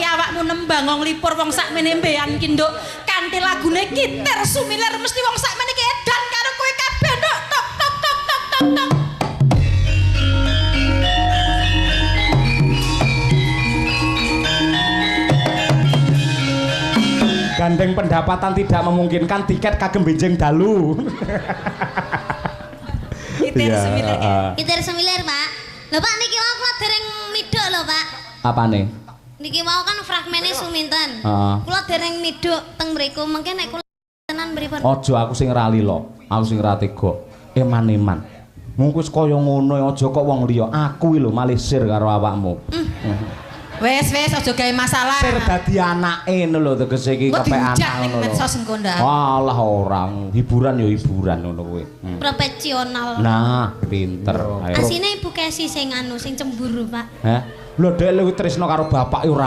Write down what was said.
ki awakmu nembang wong lipur wong sakmene mbekan ki nduk kanthi lagune Kitir Sumilir mesti wong sakmene ki edan karo kowe kabeh nduk tok tok tok tok tok tok. Gandeng pendapatan tidak memungkinkan tiket kagem benjing dalu. Kitir Sumilir. Kitir Sumilir, Pak. Lho Pak niki mau kula dereng midhok lho, Pak. Apane? Niki mau kan fragmene suminten. Kula dereng midhok teng mriku, mengke nek kula tenan pripun? Aja aku sing rali lo, aku sing ra tega. Eman-eman. Mung wis kaya ngono aja kok wong liya. Aku iki lho malih sir karo awakmu. Wes aja gawe masalah. Sir dadi anake ngono lho tegese iki kepekan ngono. Medsos engko ndak. Walah orang, hiburan ya hiburan ngono kuwi. Profesional. Nah, pinter. Asine Ibu Kesi sing anu sing cemburu, Pak. Heh. Lho dhek luwih tresno karo bapak ora